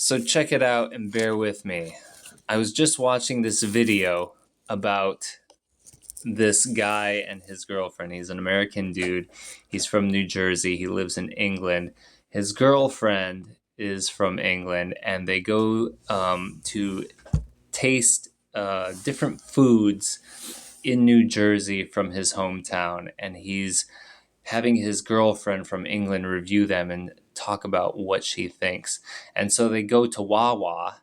So check it out and bear with me. I was just watching this video about this guy and his girlfriend. He's an American dude. He's from New Jersey. He lives in England. His girlfriend is from England, and they go to taste different foods in New Jersey from his hometown. And he's having his girlfriend from England review them and talk about what she thinks. And so they go to Wawa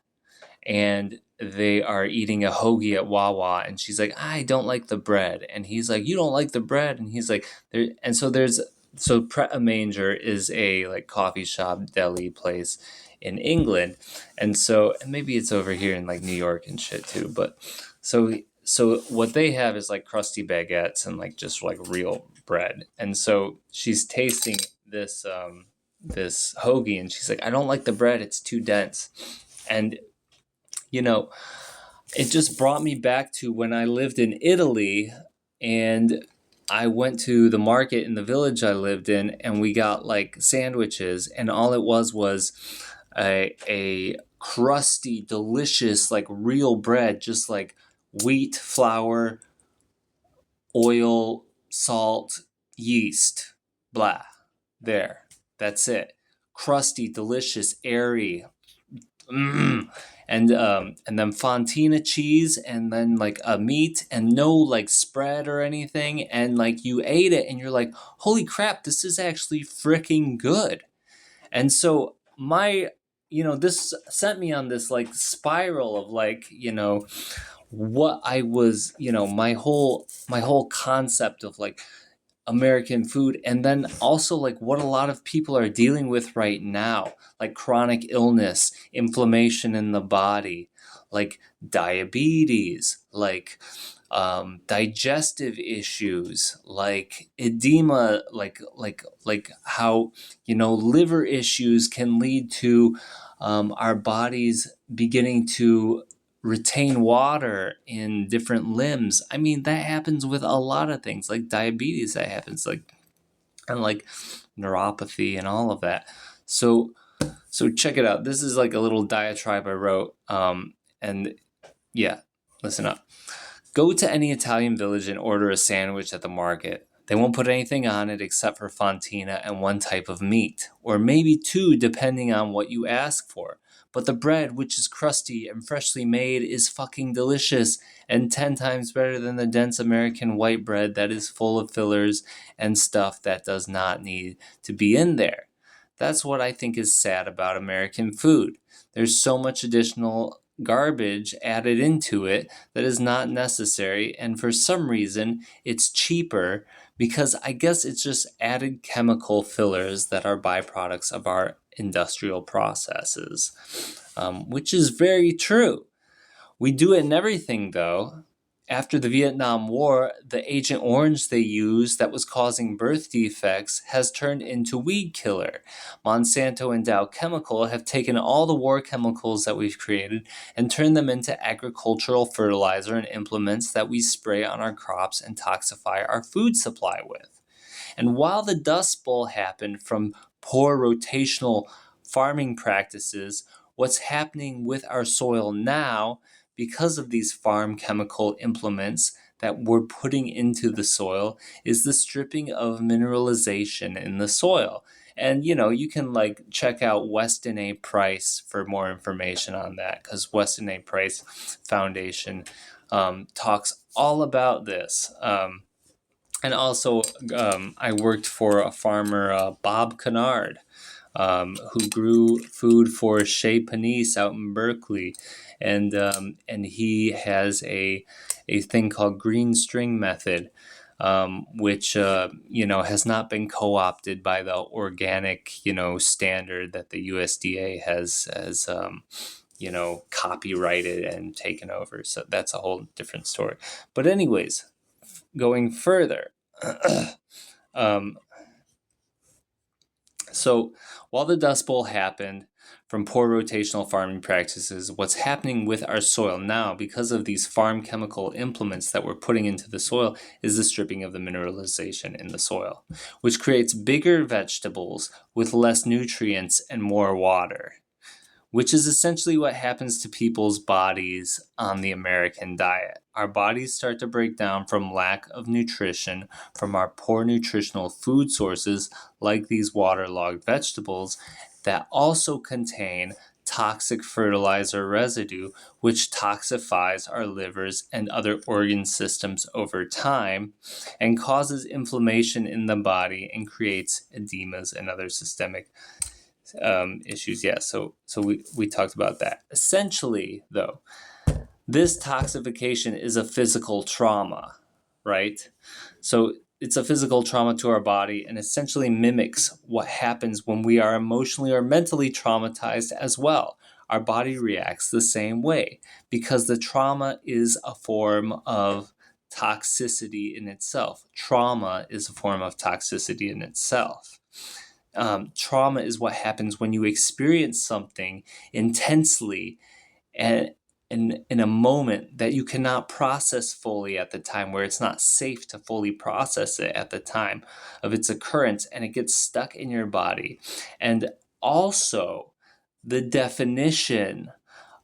and they are eating a hoagie at Wawa, and she's like, I don't like the bread. And he's like, you don't like the bread? And he's like, there. And so Pret a Manger is a like coffee shop deli place in England. And maybe it's over here in like New York and shit too. But so what they have is like crusty baguettes and like just like real bread. And so she's tasting this hoagie, and she's like, I don't like the bread, it's too dense. And you know, it just brought me back to when I lived in Italy, and I went to the market in the village I lived in, and we got like sandwiches, and all it was a crusty, delicious, like real bread, just like wheat, flour, oil, salt, yeast, blah. There. That's it. Crusty, delicious, airy. Mm. And then fontina cheese, and then like a meat, and no like spread or anything, and like you ate it and you're like, holy crap, this is actually freaking good. And so this sent me on this like spiral of like, what I was, my whole concept of like American food, and then also like what a lot of people are dealing with right now, like chronic illness, inflammation in the body, like diabetes, like digestive issues, like edema, like how liver issues can lead to our bodies beginning to retain water in different limbs. I mean, that happens with a lot of things, like diabetes. That happens, and like neuropathy and all of that. So check it out. This is like a little diatribe I wrote. And yeah, listen up. Go to any Italian village and order a sandwich at the market. They won't put anything on it except for fontina and one type of meat, or maybe two depending on what you ask for. But the bread, which is crusty and freshly made, is fucking delicious and 10 times better than the dense American white bread that is full of fillers and stuff that does not need to be in there. That's what I think is sad about American food. There's so much additional garbage added into it that is not necessary, and for some reason it's cheaper because I guess it's just added chemical fillers that are byproducts of our industrial processes, which is very true. We do it in everything, though. After the Vietnam War, the Agent Orange they used that was causing birth defects has turned into weed killer. Monsanto and Dow Chemical have taken all the war chemicals that we've created and turned them into agricultural fertilizer and implements that we spray on our crops and toxify our food supply with. And while the Dust Bowl happened from poor rotational farming practices, what's happening with our soil now because of these farm chemical implements that we're putting into the soil is the stripping of mineralization in the soil. And you can like check out Weston A. Price for more information on that, because Weston A. Price Foundation talks all about this. And also, I worked for a farmer, Bob Kennard, who grew food for Chez Panisse out in Berkeley, and he has a thing called Green String Method, which has not been co-opted by the organic standard that the USDA has copyrighted and taken over. So that's a whole different story. But anyways, going further. So while the Dust Bowl happened from poor rotational farming practices, what's happening with our soil now because of these farm chemical implements that we're putting into the soil is the stripping of the mineralization in the soil, which creates bigger vegetables with less nutrients and more water, which is essentially what happens to people's bodies on the American diet. Our bodies start to break down from lack of nutrition, from our poor nutritional food sources, like these waterlogged vegetables, that also contain toxic fertilizer residue, which toxifies our livers and other organ systems over time and causes inflammation in the body and creates edemas and other systemic issues. Yeah, so we talked about that. Essentially, though, this toxification is a physical trauma, right? So it's a physical trauma to our body and essentially mimics what happens when we are emotionally or mentally traumatized as well. Our body reacts the same way because the trauma is a form of toxicity in itself. Trauma is a form of toxicity in itself. Trauma is what happens when you experience something intensely and in a moment that you cannot process fully at the time, where it's not safe to fully process it at the time of its occurrence, and it gets stuck in your body. And also, the definition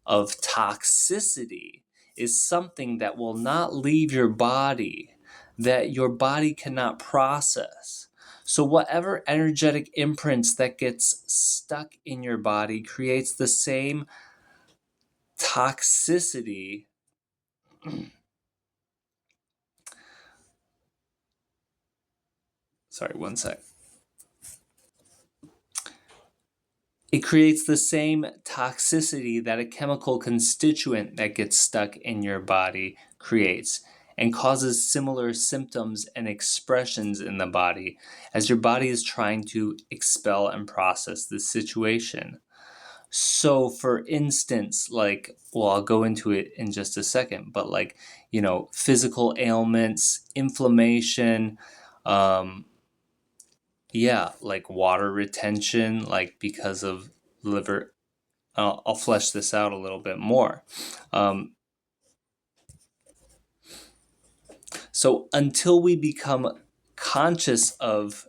of toxicity is something that will not leave your body, that your body cannot process. So whatever energetic imprints that gets stuck in your body creates the same toxicity. Sorry, one sec. It creates the same toxicity that a chemical constituent that gets stuck in your body creates and causes similar symptoms and expressions in the body as your body is trying to expel and process this situation. So, for instance, I'll go into it in just a second, but physical ailments, inflammation, like water retention, like because of liver. I'll flesh this out a little bit more. So until we become conscious of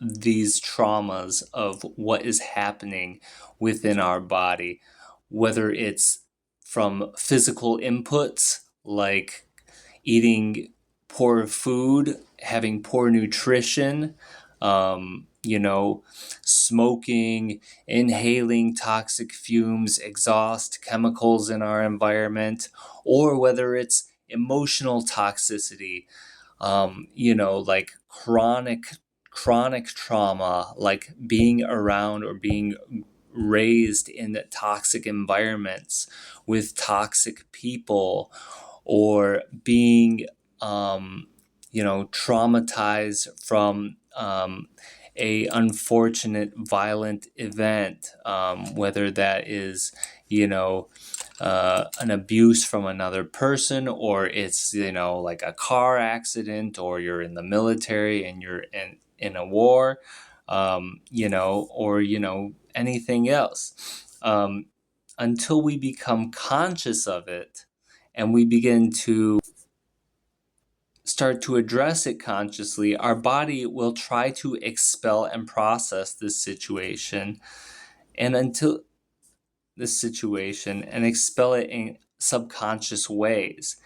these traumas, of what is happening within our body, whether it's from physical inputs like eating poor food, having poor nutrition, smoking, inhaling toxic fumes, exhaust chemicals in our environment, or whether it's emotional toxicity, like chronic trauma, like being around or being raised in toxic environments with toxic people, or being traumatized from a unfortunate violent event, whether that is an abuse from another person, or it's like a car accident, or you're in the military and you're in a war, or anything else. Until we become conscious of it and we begin to start to address it consciously, our body will try to expel and process this situation, and expel it in subconscious ways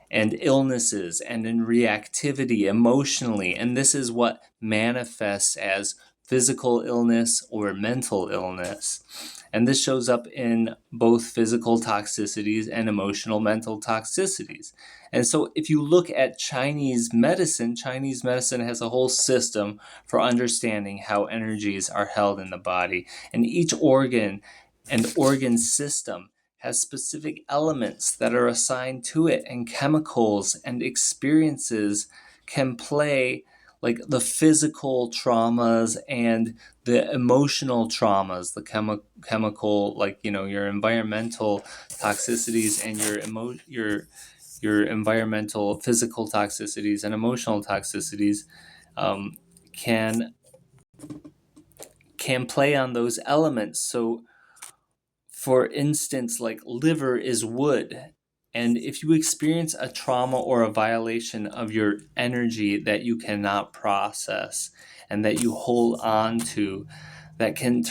and illnesses and in reactivity emotionally. And this is what manifests as physical illness or mental illness. And this shows up in both physical toxicities and emotional mental toxicities. And so if you look at Chinese medicine has a whole system for understanding how energies are held in the body. And each organ and organ system has specific elements that are assigned to it, and chemicals and experiences can play, like the physical traumas and the emotional traumas, the chemical, like your environmental toxicities and your environmental physical toxicities and emotional toxicities can play on those elements. So for instance, like liver is wood. And if you experience a trauma or a violation of your energy that you cannot process and that you hold on to, that can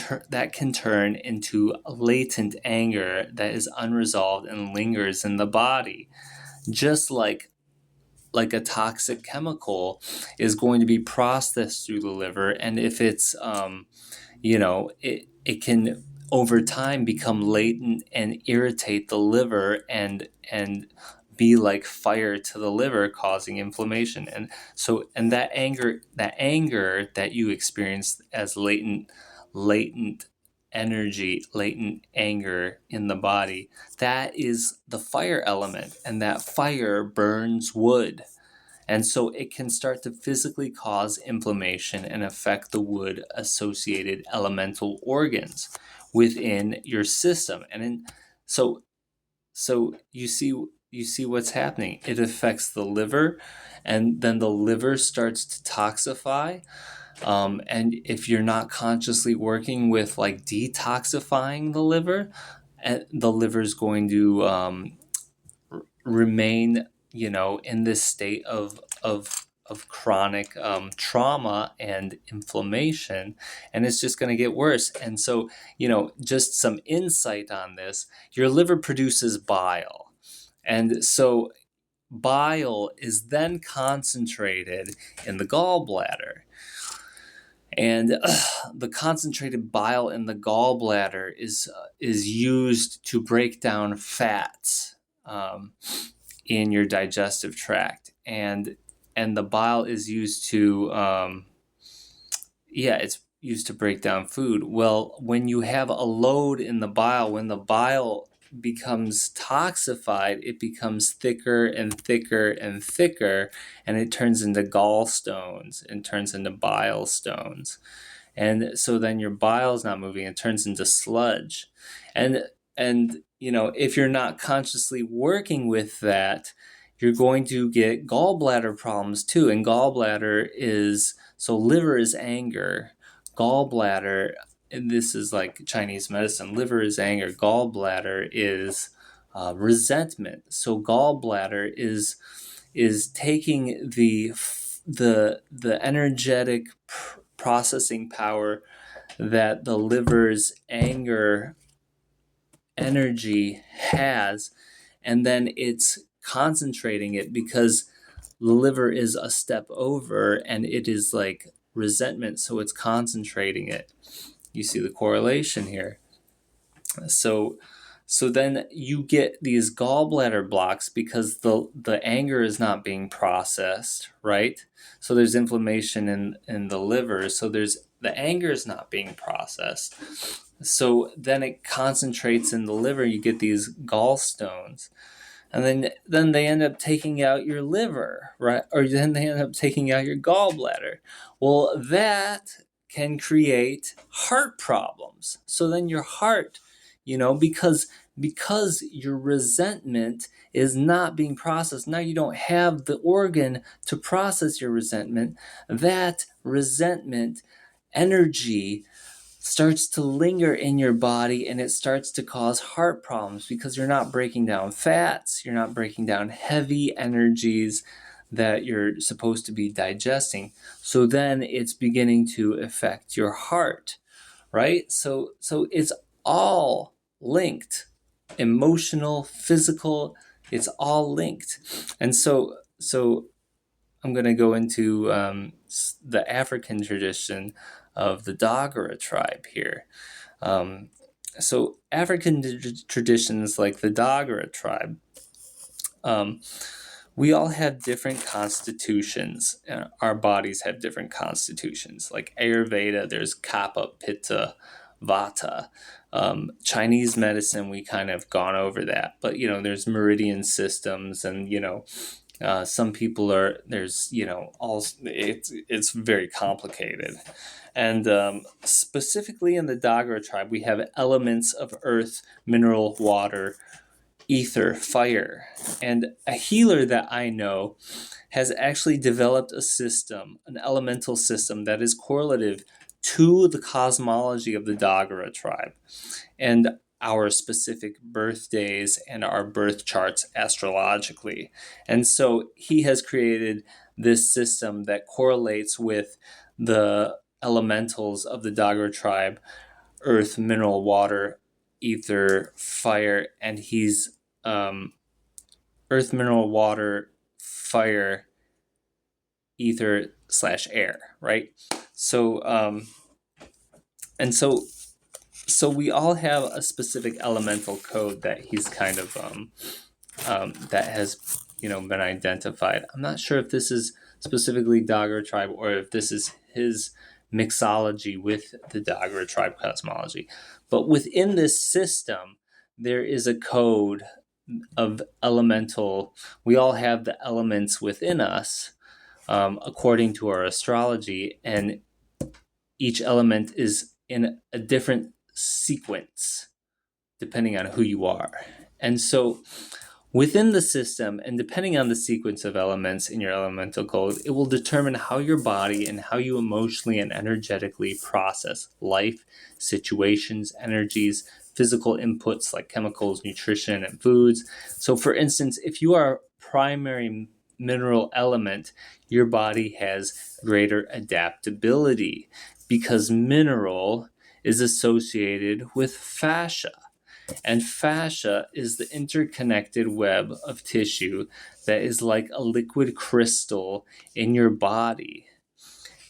turn into latent anger that is unresolved and lingers in the body, just like a toxic chemical is going to be processed through the liver. And if it's it can over time become latent and irritate the liver and be like fire to the liver, causing inflammation. And that anger that you experience as latent energy, latent anger in the body, that is the fire element, and that fire burns wood. And so it can start to physically cause inflammation and affect the wood associated elemental organs within your system. So you see what's happening. It affects the liver, and then the liver starts to toxify. And if you're not consciously working with like detoxifying the liver is going to remain, in this state of chronic trauma and inflammation, and it's just going to get worse. And so, just some insight on this: your liver produces bile, and so bile is then concentrated in the gallbladder. And the concentrated bile in the gallbladder is used to break down fats in your digestive tract, and the bile is used to it's used to break down food. Well, when you have a load in the bile, when the bile becomes toxified, it becomes thicker and thicker and thicker, and it turns into gallstones and turns into bile stones. And so then your bile is not moving, it turns into sludge. And if you're not consciously working with that, you're going to get gallbladder problems too. And liver is anger, gallbladder, and this is like Chinese medicine, liver is anger, gallbladder is resentment. So gallbladder is taking the energetic processing power that the liver's anger energy has, and then it's concentrating it, because the liver is a step over and it is like resentment, so it's concentrating it. You see the correlation here. So then you get these gallbladder blocks because the anger is not being processed, right? So there's inflammation in the liver. So the anger is not being processed. So then it concentrates in the liver. You get these gallstones. And then they end up taking out your liver, right? Or then they end up taking out your gallbladder. Well, that can create heart problems. So then your heart, because your resentment is not being processed. Now you don't have the organ to process your resentment. That resentment energy starts to linger in your body, and it starts to cause heart problems because you're not breaking down fats, you're not breaking down heavy energies that you're supposed to be digesting. So then it's beginning to affect your heart, right? So it's all linked. Emotional, physical, it's all linked. And so I'm going to go into the African tradition of the Dagara tribe here. So African traditions like the Dagara tribe, we all have different constitutions. Our bodies have different constitutions. Like Ayurveda, there's Kapha, Pitta, Vata. Chinese medicine, we kind of gone over that. But, there's meridian systems, and, some people it's very complicated. And specifically in the Dagara tribe, we have elements of earth, mineral, water, ether, fire. And a healer that I know has actually developed a system, an elemental system that is correlative to the cosmology of the Dagara tribe and our specific birthdays and our birth charts astrologically. And so he has created this system that correlates with the elementals of the Dagara tribe: earth, mineral, water, ether, fire, and he's earth, mineral, water, fire, ether slash air, right? So and so we all have a specific elemental code that he's kind of that has been identified. I'm not sure if this is specifically Dagara tribe or if this is his mixology with the Dagara tribe cosmology. But within this system, there is a code of elemental. We all have the elements within us according to our astrology, and each element is in a different sequence depending on who you are. And so within the system, and depending on the sequence of elements in your elemental code, it will determine how your body and how you emotionally and energetically process life, situations, energies, physical inputs like chemicals, nutrition, and foods. So for instance, if you are primary mineral element, your body has greater adaptability because mineral is associated with fascia. And fascia is the interconnected web of tissue that is like a liquid crystal in your body.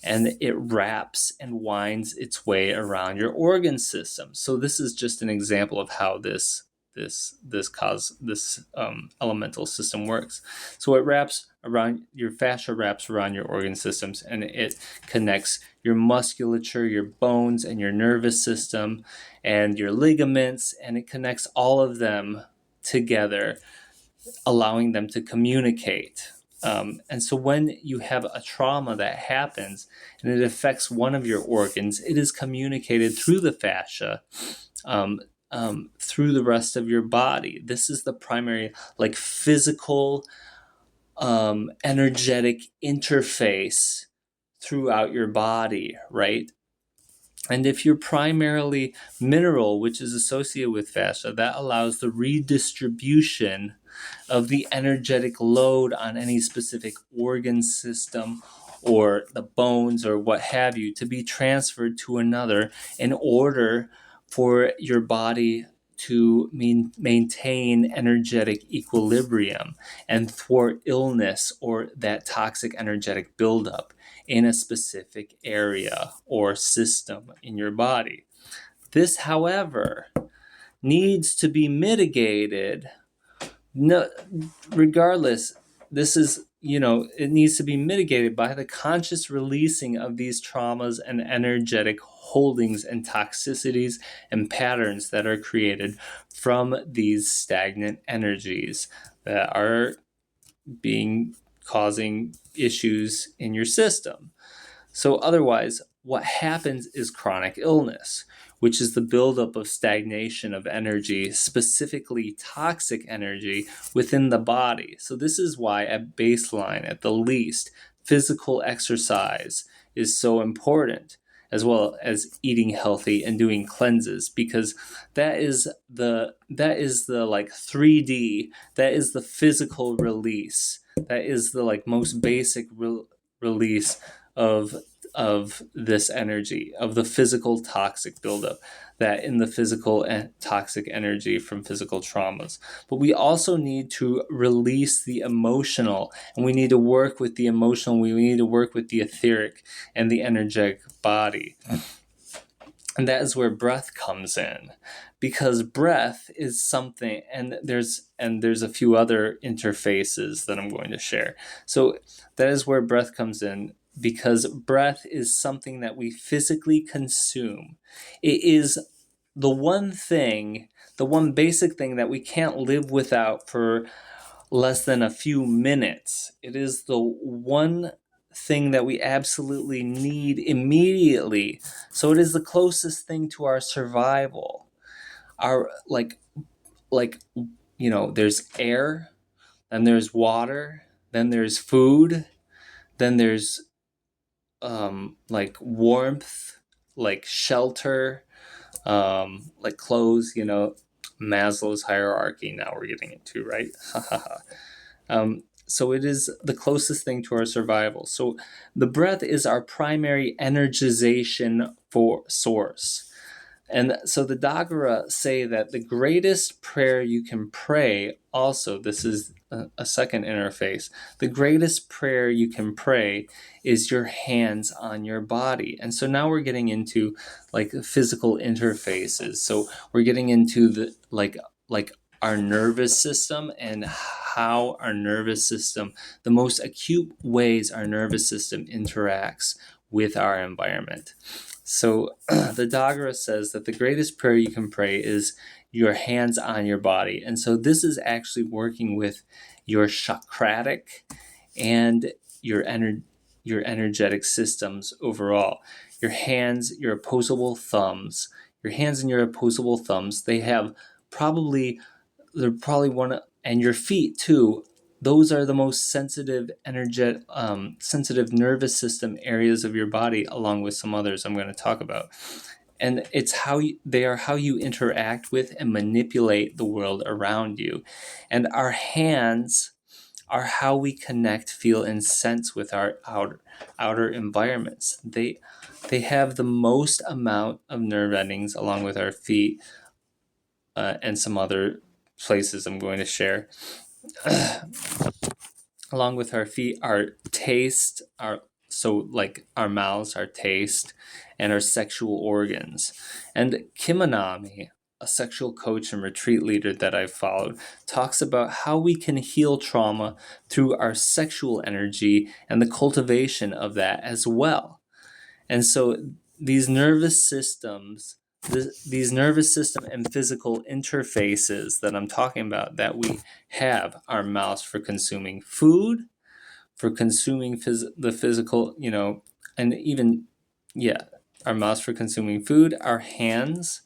And it wraps and winds its way around your organ system. So this is just an example of how this elemental system works. So it wraps around your fascia, wraps around your organ systems, and it connects your musculature, your bones, and your nervous system, and your ligaments, and it connects all of them together, allowing them to communicate. And so when you have a trauma that happens and it affects one of your organs, it is communicated through the fascia through the rest of your body. This is the primary, like, physical, energetic interface throughout your body, right? And if you're primarily mineral, which is associated with fascia, that allows the redistribution of the energetic load on any specific organ system or the bones or what have you to be transferred to another in order for your body to maintain energetic equilibrium and thwart illness or that toxic energetic buildup in a specific area or system in your body. This, however, needs to be mitigated. No, regardless, this is, it needs to be mitigated by the conscious releasing of these traumas and energetic holdings and toxicities and patterns that are created from these stagnant energies that are causing issues in your system. So otherwise, what happens is chronic illness, which is the buildup of stagnation of energy, specifically toxic energy within the body. So this is why at baseline, at the least, physical exercise is so important, as well as eating healthy and doing cleanses, because that is the like 3D, that is the physical release. That is the like most basic release of this energy, of the physical toxic buildup, that in the physical and toxic energy from physical traumas. But we also need to release the emotional, and we need to work with the emotional, we need to work with the etheric and the energetic body. And that is where breath comes in, because breath is something, and there's a few other interfaces that I'm going to share. So that is where breath comes in, because breath is something that we physically consume. It is the one basic thing that we can't live without for less than a few minutes. It is the one thing that we absolutely need immediately. So it is the closest thing to our survival. Our there's air, then there's water, then there's food, then there's like warmth, like shelter, like clothes, Maslow's hierarchy now we're getting into, right? So it is the closest thing to our survival. So the breath is our primary energization for source. And so the Dagara say that the greatest prayer you can pray, also, this is a second interface, the greatest prayer you can pray is your hands on your body. And so now we're getting into like physical interfaces. So we're getting into the like our nervous system and how our nervous system, the most acute ways our nervous system interacts with our environment. So the Dagara says that the greatest prayer you can pray is your hands on your body. And so this is actually working with your chakratic and your energetic systems overall. Your hands, your opposable thumbs, your hands and your opposable thumbs, they're probably one, and your feet too. Those are the most sensitive sensitive nervous system areas of your body, along with some others I'm going to talk about. And it's they are how you interact with and manipulate the world around you. And our hands are how we connect, feel, and sense with our outer environments. They have the most amount of nerve endings, along with our feet and some other places I'm going to share. Along with our feet, our taste, our mouths, our taste, and our sexual organs. And Kimanami, a sexual coach and retreat leader that I've followed, talks about how we can heal trauma through our sexual energy and the cultivation of that as well. And so these nervous systems, these nervous system and physical interfaces that I'm talking about, that we have our mouths for consuming food, for consuming the physical, and even, our mouths for consuming food, our hands.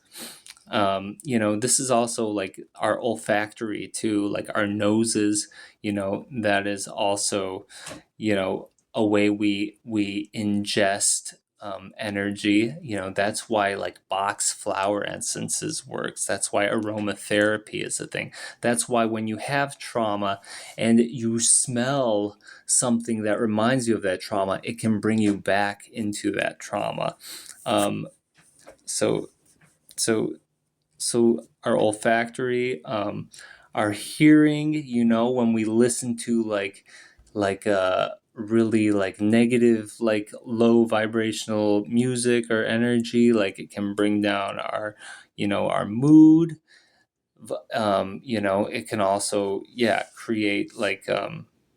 This is also like our olfactory too, like our noses, that is also, a way we ingest energy. That's why like box flower essences works. That's why aromatherapy is a thing. That's why when you have trauma and you smell something that reminds you of that trauma, it can bring you back into that trauma. So our olfactory, our hearing, when we listen to like really like negative, like low vibrational music or energy, like it can bring down our mood. It can also create like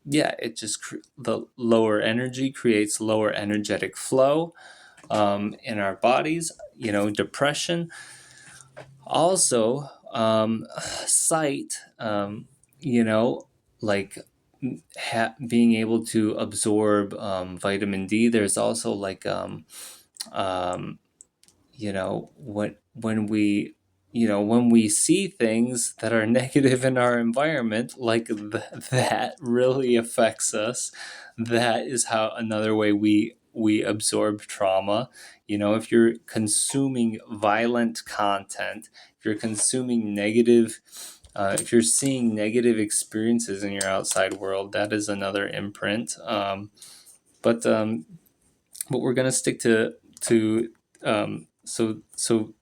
the lower energy creates lower energetic flow in our bodies. Depression. Also, sight, like being able to absorb vitamin D. There's also like, when we see things that are negative in our environment, like that really affects us. That is how another way we absorb trauma. If you're consuming violent content, if you're consuming negative, if you're seeing negative experiences in your outside world, that is another imprint. But we're gonna stick to so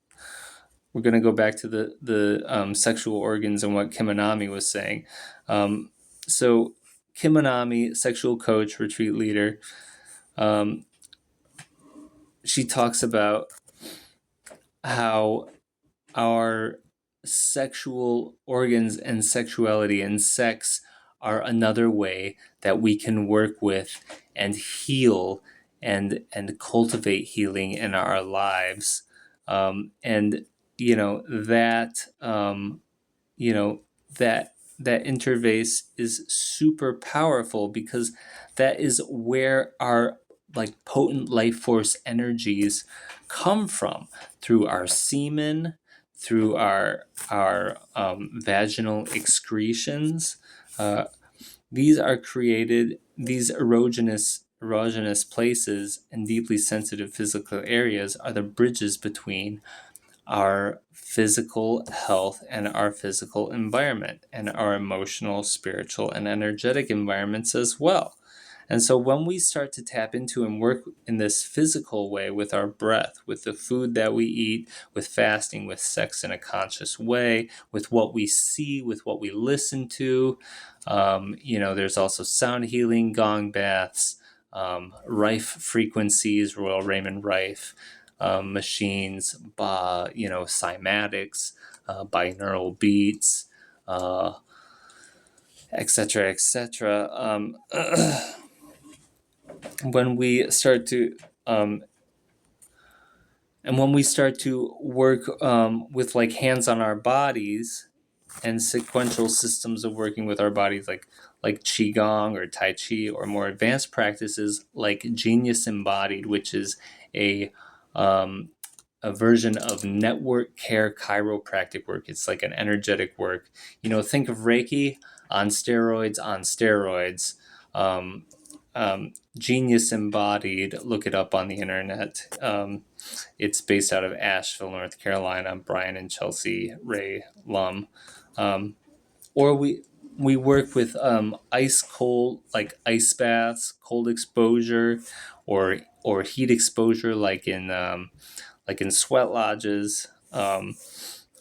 we're going to go back to the sexual organs and what Kimanami was saying. So Kimanami, sexual coach, retreat leader, she talks about how our sexual organs and sexuality and sex are another way that we can work with and heal and cultivate healing in our lives. And that that interface is super powerful, because that is where our like potent life force energies come from, through our semen, through our vaginal excretions. These are created, these erogenous places and deeply sensitive physical areas are the bridges between our physical health and our physical environment and our emotional, spiritual, and energetic environments as well. And so when we start to tap into and work in this physical way with our breath, with the food that we eat, with fasting, with sex in a conscious way, with what we see, with what we listen to, there's also sound healing, gong baths, Rife frequencies, Royal Raymond Rife, machines, cymatics, binaural beats, etc., etc. When we start to when we start to work with like hands on our bodies and sequential systems of working with our bodies, like qigong or tai chi, or more advanced practices like Genius Embodied, which is a version of network care chiropractic work. It's like an energetic work. Think of Reiki on steroids on steroids. Genius Embodied, look it up on the internet. It's based out of Asheville, North Carolina. Brian and Chelsea Ray Lum. Or we work with ice cold, like ice baths, cold exposure, or heat exposure, like in sweat lodges.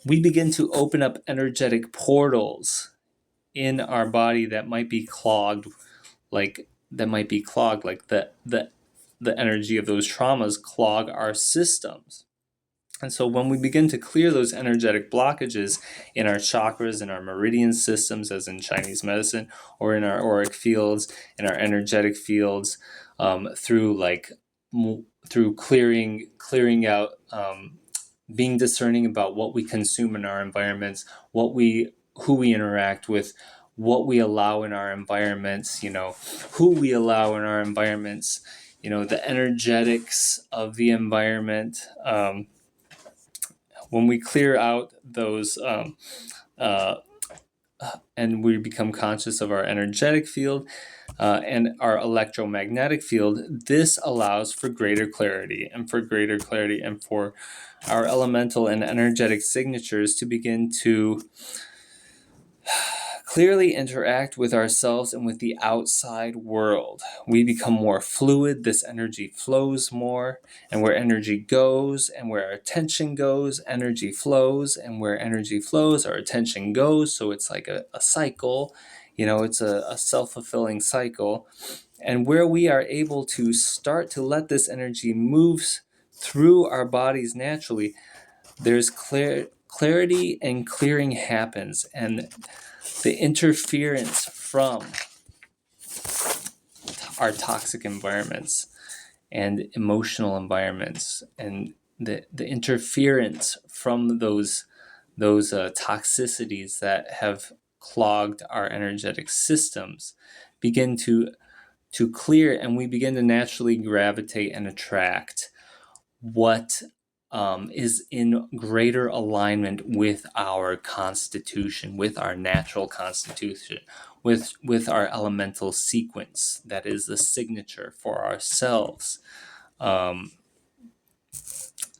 We begin to open up energetic portals in our body that might be clogged, like the energy of those traumas clog our systems. And so when we begin to clear those energetic blockages in our chakras, in our meridian systems, as in Chinese medicine, or in our auric fields, in our energetic fields, through clearing out, being discerning about what we consume in our environments, who we interact with, what we allow in our environments, who we allow in our environments, the energetics of the environment. When we clear out those and we become conscious of our energetic field and our electromagnetic field, this allows for greater clarity and for our elemental and energetic signatures to begin to clearly interact with ourselves and with the outside world. We become more fluid, this energy flows more, and where energy goes and where our attention goes, energy flows, and where energy flows, our attention goes. So it's like a cycle, it's a self-fulfilling cycle. And where we are able to start to let this energy move through our bodies naturally, there's clarity and clearing happens, and the interference from our toxic environments and emotional environments, and the interference from those toxicities that have clogged our energetic systems begin to clear, and we begin to naturally gravitate and attract what is in greater alignment with our constitution, with our natural constitution, with our elemental sequence that is the signature for ourselves.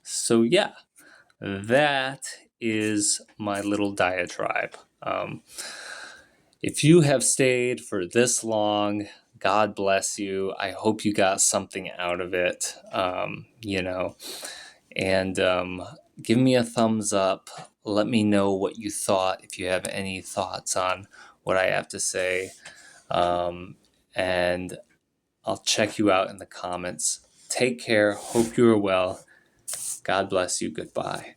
So yeah, that is my little diatribe. If you have stayed for this long, God bless you. I hope you got something out of it. And give me a thumbs up. Let me know what you thought, if you have any thoughts on what I have to say. And I'll check you out in the comments. Take care. Hope you are well. God bless you. Goodbye.